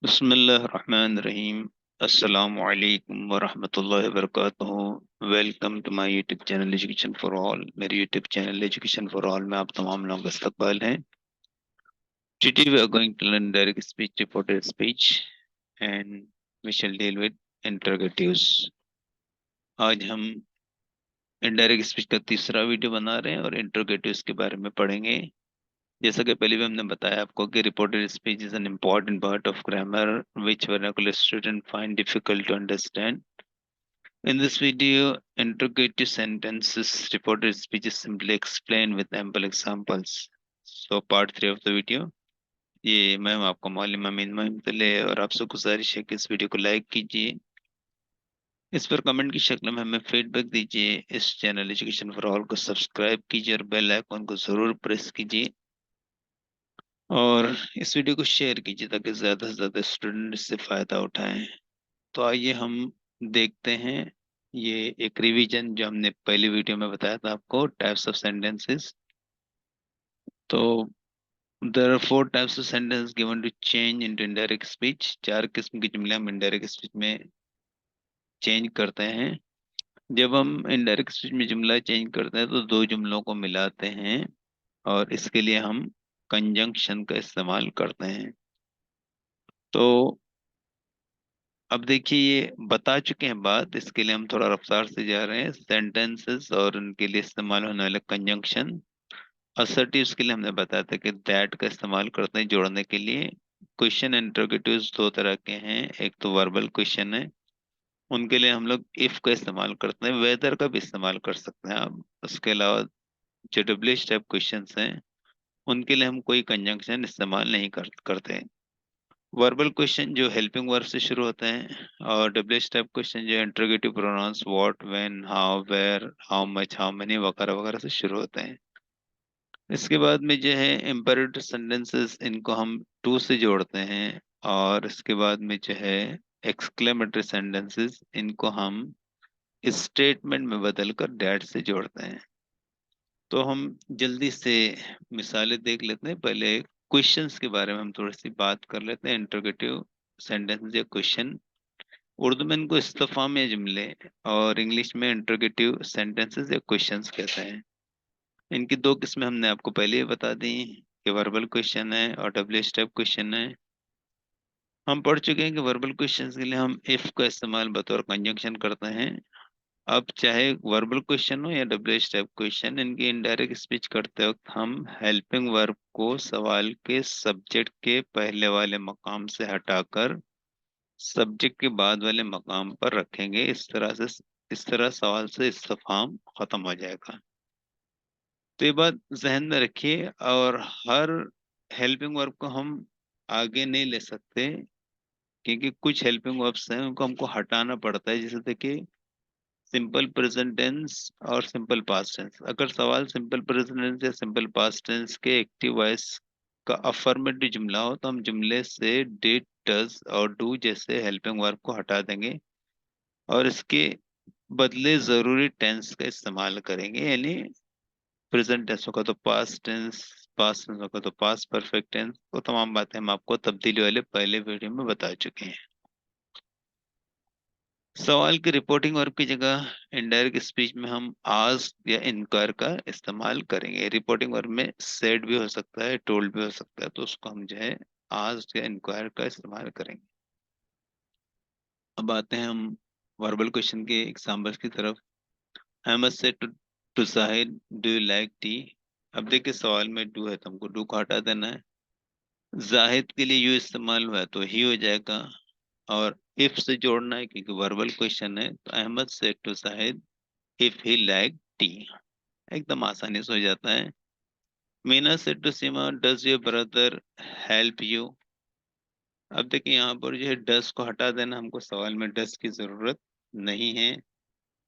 बिस्मिल्लाहिर्रहमानिर्रहीम। अस्सलामु अलैकुम वरहमतुल्लाहि वबरकातुहू। Welcome to my YouTube channel education for all. मेरे YouTube channel education for all में आप तमाम लोगों का इस्तकबाल है। Today we are going to learn direct speech, reported speech, and we shall deal with interrogatives. आज हम इनडायरेक्ट स्पीच का तीसरा वीडियो बना रहे हैं और इंटरोगेटिव्स के बारे में पढ़ेंगे। जैसा कि पहले भी हमने बताया आपको कि reported speech is an important part of grammar which vernacular student find difficult to understand. In this video, interrogative sentences reported speech is simply explained with ample examples. So part 3 of the video, ये ma'am आपको मौलम अमीन मोहम्मदले और आपसे गुजारिश है कि इस video को like कीजिए, इस पर कमेंट की शक्ल में हमें फीडबैक दीजिए, इस चैनल एजुकेशन फॉर ऑल को सब्सक्राइब कीजिए और बेल आइकन को जरूर प्रेस कीजिए और इस वीडियो को शेयर कीजिए ताकि ज़्यादा से ज़्यादा स्टूडेंट इससे फ़ायदा उठाएं। तो आइए हम देखते हैं ये एक रिवीजन जो हमने पहली वीडियो में बताया था आपको, टाइप्स ऑफ सेंटेंसेस। तो there are four types of sentence given to change into indirect speech. चार किस्म के जुमले हम इनडायरेक्ट स्पीच में चेंज करते हैं। जब हम इनडायरेक्ट स्पीच में जुमला चेंज करते हैं तो दो जुमलों को मिलाते हैं और इसके लिए हम कंजंक्शन का इस्तेमाल करते हैं। तो अब देखिए ये बता चुके हैं बात, इसके लिए हम थोड़ा रफ्तार से जा रहे हैं। सेंटेंसेस और उनके लिए इस्तेमाल होने वाले कंजंक्शन। असर्टिव्स के लिए हमने बताया था कि दैट का इस्तेमाल करते हैं जोड़ने के लिए। क्वेश्चन इंटरोगेटिव्स दो तरह के हैं, एक तो वर्बल क्वेश्चन है, उनके लिए हम लोग इफ का इस्तेमाल करते हैं, वेदर का भी इस्तेमाल कर सकते हैं आप। उसके अलावा जो डब्ल्यूएच टाइप क्वेश्चन हैं उनके लिए हम कोई कंजंक्शन इस्तेमाल नहीं करते। वर्बल क्वेश्चन जो हेल्पिंग वर्ब से शुरू होते हैं और डब्ल्यूएच टाइप क्वेश्चन जो interrogative pronouns what, when, how, where, how much, how many वगैरह वगैरह से शुरू होते हैं। इसके बाद में जो है इम्पेरेटिव सेंटेंसेस, इनको हम टू से जोड़ते हैं और इसके बाद में जो है एक्सक्लेमेटरी सेंटेंसेस, इनको हम स्टेटमेंट में बदलकर डैट से जोड़ते हैं। तो हम जल्दी से मिसालें देख लेते हैं। पहले क्वेश्चंस के बारे में हम थोड़ी सी बात कर लेते हैं। इंटरोगेटिव सेंटेंस या क्वेश्चन, उर्दू में इनको इस्तफाम या जुमले और इंग्लिश में इंटरोगेटिव सेंटेंसेस या क्वेश्चंस कहते हैं। इनकी दो किस्में हमने आपको पहले ही बता दी कि वर्बल क्वेश्चन है और डब्ल्यूएच टाइप क्वेश्चन है। हम पढ़ चुके हैं कि वर्बल क्वेश्चंस के लिए हम इफ का इस्तेमाल बतौर कंजंक्शन करते हैं। अब चाहे वर्बल क्वेश्चन हो या डब्ल्यूएच टाइप क्वेश्चन, इनकी इनडायरेक्ट स्पीच करते वक्त हम हेल्पिंग वर्ब को सवाल के सब्जेक्ट के पहले वाले मकाम से हटाकर सब्जेक्ट के बाद वाले मकाम पर रखेंगे। इस तरह सवाल से इस्तेफाम खत्म हो जाएगा। तो ये बात जहन में रखिए। और हर हेल्पिंग वर्ब को हम आगे नहीं ले सकते क्योंकि कुछ हेल्पिंग वर्ब्स हैं उनको हमको हटाना पड़ता है। जैसे देखिए सिंपल प्रेजेंट टेंस और सिंपल पास्ट टेंस। अगर सवाल सिंपल प्रेजेंट टेंस या सिंपल पास्ट टेंस के एक्टिव वॉइस का अफर्मेटिव जुमला हो तो हम जुमले से डिड, डज और डू जैसे हेल्पिंग वर्ब को हटा देंगे और इसके बदले जरूरी टेंस का इस्तेमाल करेंगे। यानी प्रेजेंट टेंस होगा तो पास्ट टेंस, पास्ट टेंस होगा तो पास्ट परफेक्ट टेंस। वो तमाम बातें हम आपको तब्दीली वाले पहले वीडियो में बता चुके हैं। सवाल की रिपोर्टिंग वर्ब की जगह इनडायरेक्ट स्पीच में हम आस्क या इनक्वायर का इस्तेमाल करेंगे। रिपोर्टिंग वर्ब में सेड भी हो सकता है, टोल्ड भी हो सकता है, तो उसको हम जो है आस्क या इनक्वायर का इस्तेमाल करेंगे। अब आते हैं हम वर्बल क्वेश्चन के एग्जाम्पल्स की तरफ। I must say to Sahid, do you like tea. अब देखिए सवाल में डू है तो हमको डू को हटा देना है। जाहिद के लिए यू इस्तेमाल हुआ है तो ही हो जाएगा। और इफ से जोड़ना है क्योंकि वर्बल क्वेश्चन है, तो Ahmad said to Sahid if he like tea. एकदम आसानी से हो जाता है। Meena said to Seema does your brother help you. अब देखिए यहाँ पर जो है डज को हटा देना, हमको सवाल में डज की जरूरत नहीं है।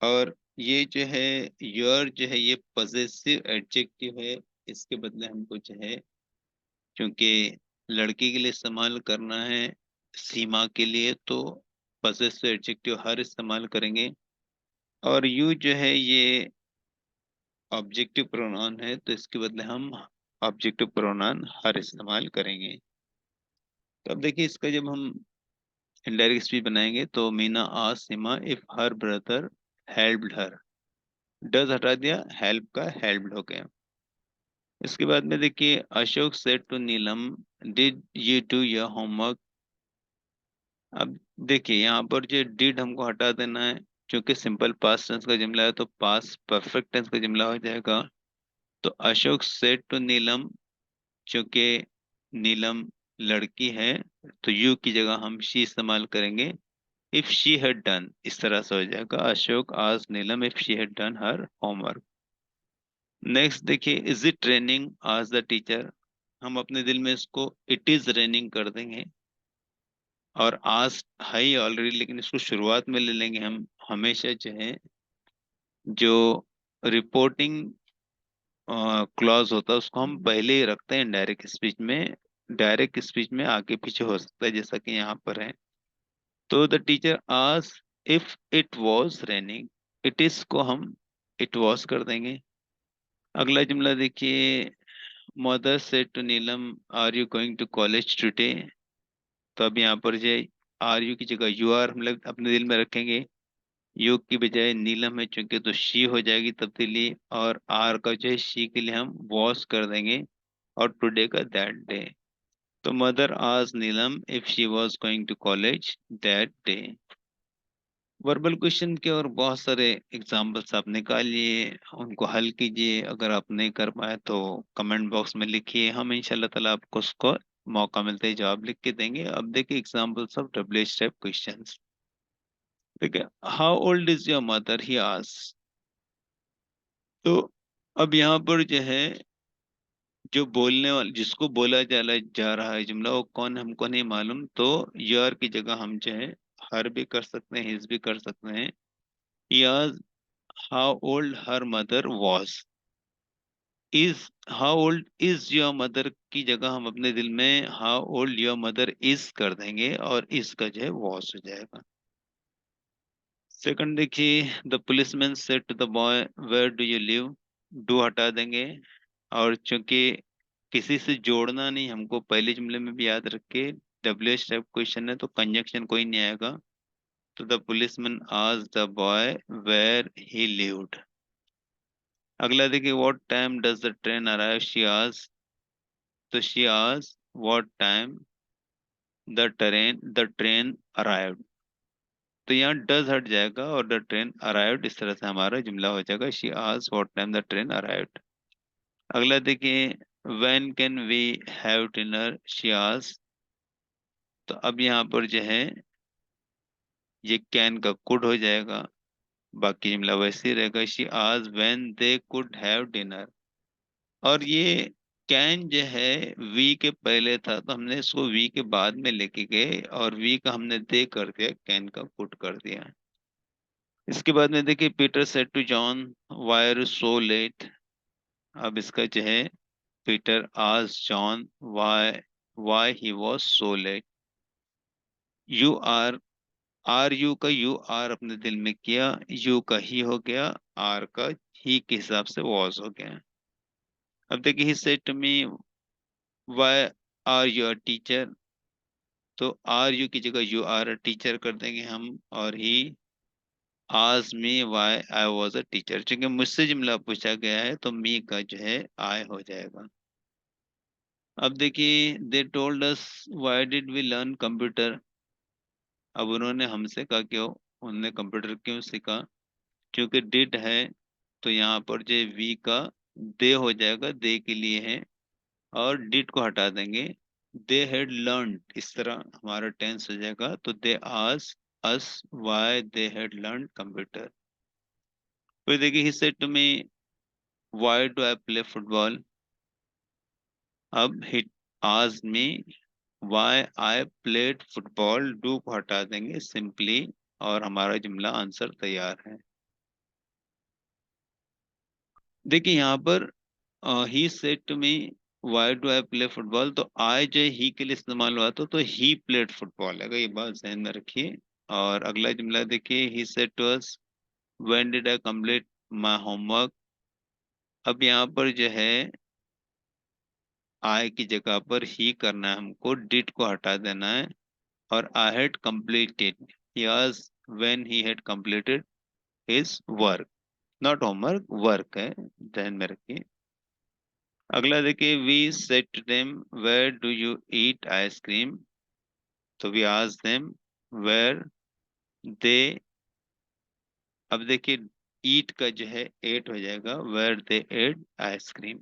और ये जो है योर जो है ये पॉजेसिव एडजेक्टिव है, इसके बदले हमको जो है क्योंकि लड़की के लिए इस्तेमाल करना है सीमा के लिए तो पॉजेसिव एडजेक्टिव हर इस्तेमाल करेंगे। और यू जो है ये ऑब्जेक्टिव प्रोनाउन है तो इसके बदले हम ऑब्जेक्टिव प्रोनाउन हर इस्तेमाल करेंगे। तो अब देखिए इसका जब हम इनडायरेक्ट स्पीच बनाएंगे तो Meena asked Seema if her brother helped her. Does हटा दिया, हेल्प का हेल्प्ड हो गया। इसके बाद में देखिए Ashok said to Neelam did you do your homework. अब देखिए यहाँ पर जो डिड हमको हटा देना है, क्योंकि सिंपल पास्ट टेंस का जुमला है तो पास्ट परफेक्ट टेंस का जुमला हो जाएगा। तो अशोक सेड टू नीलम, क्योंकि नीलम लड़की है तो यू की जगह हम शी इस्तेमाल करेंगे। इफ शी हैड डन, इस तरह से हो जाएगा अशोक आज Neelam if she had done her homework. Next देखिए इज इट रेनिंग आज द टीचर। हम अपने दिल में इसको इट इज रेनिंग कर देंगे, और आज है ही ऑलरेडी, लेकिन इसको शुरुआत में ले लेंगे हम। हमेशा जो है जो रिपोर्टिंग क्लॉज होता है उसको हम पहले ही रखते हैं डायरेक्ट स्पीच में। डायरेक्ट स्पीच में आगे पीछे हो सकता है, जैसा कि यहाँ पर है। तो द टीचर आज if it was raining, it is को हम इट वॉज कर देंगे। अगला जुमला देखिए mother said to Neelam are you going to college today. तो अब यहाँ पर जो आर यू की जगह यू आर हम लोग अपने दिल में रखेंगे। यू की बजाय नीलम है चूंकि तो शी हो जाएगी तब्दीली, और आर का जो है शी के लिए हम वॉज कर देंगे, और टुडे का दैट डे। तो मदर आज Neelam if she was going to college that day. Verbal question के और बहुत सारे एग्जाम्पल्स आप निकालिए, उनको हल कीजिए। अगर आप नहीं कर पाए तो कमेंट बॉक्स में लिखिए, हम इंशाल्लाह ताला आपको उसको मौका मिलते ही जवाब लिख के देंगे। अब देखिए examples of W type questions. देखिए how old is your mother he asked. तो अब यहाँ पर जो है जो बोलने वाला जिसको बोला जा रहा है जुमला वो कौन है हमको नहीं मालूम, तो योर की जगह हम जो है हर भी कर सकते हैं, हिज भी कर सकते हैं। याज how old her mother was. Is how old is your mother की जगह हम अपने दिल में how old your mother is कर देंगे, और इज का जो है वॉज हो जाएगा। सेकंड देखिए the policeman said to the boy where do you live. Do हटा देंगे, और चूंकि किसी से जोड़ना नहीं हमको, पहले जुमले में भी याद रखे डब्ल्यू एच टाइप क्वेश्चन है तो कंजंक्शन कोई नहीं आएगा। तो the policeman asked the boy where he lived. अगला देखिए what time does the train arrive she asked. तो she asked what time the train arrived. तो यहाँ डज हट जाएगा और द ट्रेन अराइव्ड, इस तरह से हमारा जुमला हो जाएगा she asked what time the train arrived. अगला देखिए when can we have dinner she asked. तो अब यहाँ पर जो है ये कैन का कुड हो जाएगा, बाकी जुमला वैसे ही रहेगा she asked when they could have dinner. और ये कैन जो है वी के पहले था तो हमने इसको वी के बाद में लेके गए, और वी का हमने दे कर दिया, कैन का कुड कर दिया। इसके बाद में देखिए Peter said to John why are you so late. अब इसका जो है Peter asked John why why he was so late. You are you का यू आर अपने दिल में किया, यू का ही हो गया, आर का ही के हिसाब से वॉज हो गया। अब देखिए he said to me why are you a teacher. तो आर यू की जगह यू आर अ टीचर कर देंगे हम, और ही आज मी why I was a teacher. चूंकि मुझसे जुमला पूछा गया है तो मी का जो है आई हो जाएगा। अब देखिए they told us why did we learn computer. अब उन्होंने हमसे कहा कि उन्होंने कंप्यूटर क्यों सीखा। क्योंकि डिड है तो यहाँ पर जो वी का दे हो जाएगा, दे के लिए है, और डिड को हटा देंगे। दे हैड लर्न, इस तरह हमारा टेंस हो जाएगा। तो they asked us why they had learn computer. फिर देखिए he said to me why do I play football. अब he asked me why I played football. Do को हटा देंगे सिंपली, और हमारा जुमला आंसर तैयार है। देखिए यहाँ पर he said to me why do I play football, तो आई जो ही के लिए इस्तेमाल हुआ तो ही प्लेड फुटबॉल है, ये बात ध्यान में रखिए। और अगला जुमला देखिए he said to us when did I complete my homework. अब यहाँ पर जो है आई की जगह पर ही करना है हमको, डिड को हटा देना है, और I had completed, he was when he had completed his work, not homework, work है, ध्यान में रखिए। अगला देखिए, we said to them where do you eat ice cream, तो we asked them where they, अब देखिए ईट का जो है एट हो जाएगा, वेयर दे एट आइसक्रीम।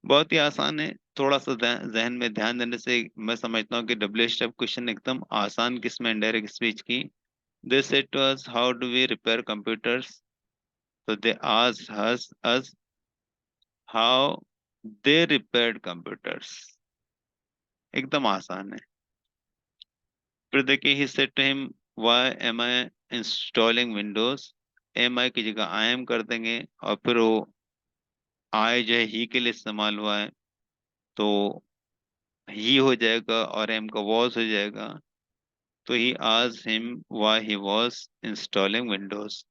बहुत ही आसान है, थोड़ा सा जहन में ध्यान देने से मैं समझता हूँ कि डब्ल्यू स्टेप क्वेश्चन एकदम आसान किस्म है इनडायरेक्ट स्पीच की। They said to us how do we repair computers, तो they asked us how they repaired computers, एकदम आसान है। फिर देखिए, he said to him why am I installing Windows, am I की जगह आई एम कर देंगे, और फिर वो आई जो है ही के लिए इस्तेमाल हुआ है, तो ही हो जाएगा और एम का वॉज हो जाएगा, तो he asked him why he was installing Windows.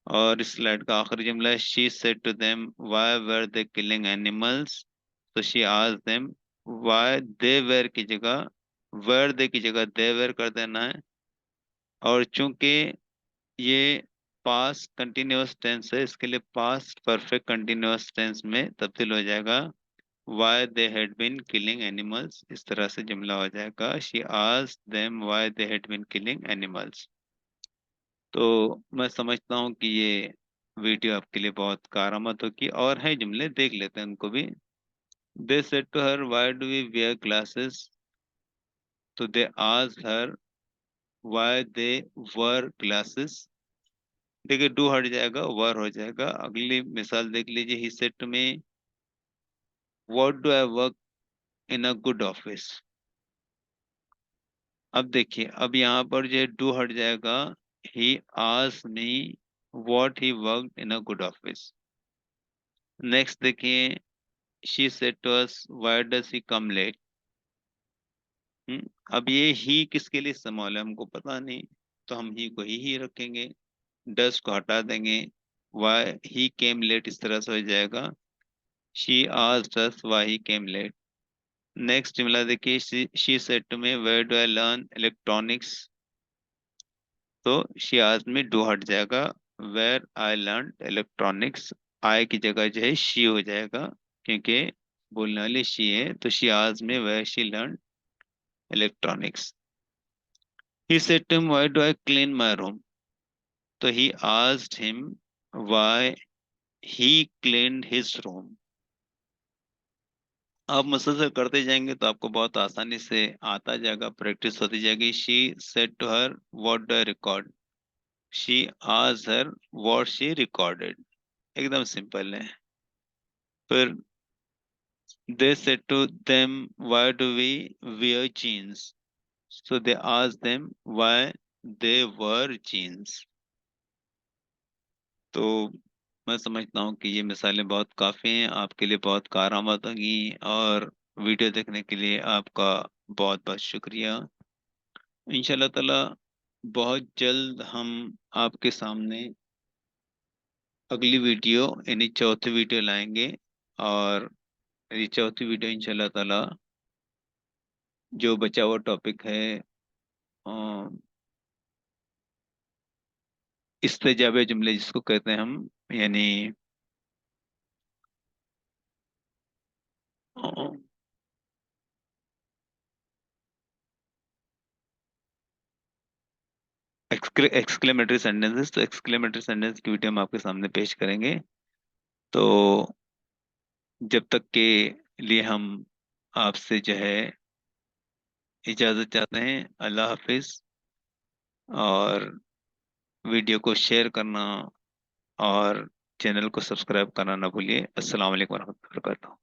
और इस स्लाइड का आखिरी जुमला है, she said to them why were they killing animals, तो she asked them why they were की जगह वर दे की जगह दे वेर कर देना है, और चूंकि ये पास्ट कंटिन्यूअस टेंस है, इसके लिए पास्ट परफेक्ट कंटिन्यूअस टेंस में तब्दील हो जाएगा, why they had been killing animals, इस तरह से जुमला हो जाएगा, she asked them why they had been killing animals। तो मैं समझता हूँ कि ये वीडियो आपके लिए बहुत कारआमद होगी, और है जुमले देख लेते हैं उनको भी। they said to her why do we wear glasses, तो they asked her why they were glasses, देखिए डू हट जाएगा, वर हो जाएगा। अगली मिसाल देख लीजिए, he said to me what do I work in a good office, अब देखिए अब यहाँ पर जो डू हट जाएगा, he asked me what he worked in a good office. Next देखिए, she said to us why does he come late, अब ये ही किसके लिए इस्तेमाल है हमको पता नहीं, तो हम ही को ही रखेंगे, डज को हटा देंगे, व्हाई ही केम लेट इस तरह से हो जाएगा, she asked us why he came late. Next जुमला देखिए, she said to me where do I learn electronics, तो शी आस्क्ड मी डू हट जाएगा, where I learn electronics, I की जगह जो है शी हो जाएगा, क्योंकि बोलने वाली शी है, तो she asked me where she learn electronics. He said to him why do I clean my room, तो he asked him why he cleaned his room. आप मुसलसल करते जाएंगे तो आपको बहुत आसानी से आता जाएगा, प्रैक्टिस होती जाएगी। She said to her what do I record, she asked her what she recorded, एकदम सिंपल है। फिर they said to them why do we wear jeans, so they asked them why they were jeans। तो मैं समझता हूँ कि ये मिसालें बहुत काफ़ी हैं, आपके लिए बहुत कारआमद होंगी, और वीडियो देखने के लिए आपका बहुत बहुत शुक्रिया। इंशाल्लाह ताला बहुत जल्द हम आपके सामने अगली वीडियो यानी चौथी वीडियो लाएंगे, और ये चौथी वीडियो इंशाल्लाह ताला जो बचा हुआ टॉपिक है अ, इस्तेजाबे जुमले जिसको कहते हैं हम, यानी एक्सक्लेमेटरी सेंटेंसेस, तो एक्सक्लेमेटरी सेंटेंस की वीडियो हम आपके सामने पेश करेंगे। तो जब तक के लिए हम आपसे जो है इजाज़त चाहते हैं, अल्लाह हाफिज, और वीडियो को शेयर करना और चैनल को सब्सक्राइब करना ना भूलिए। अस्सलाम वालेकुम वरहमतुल्लाहि वबरकातुहू।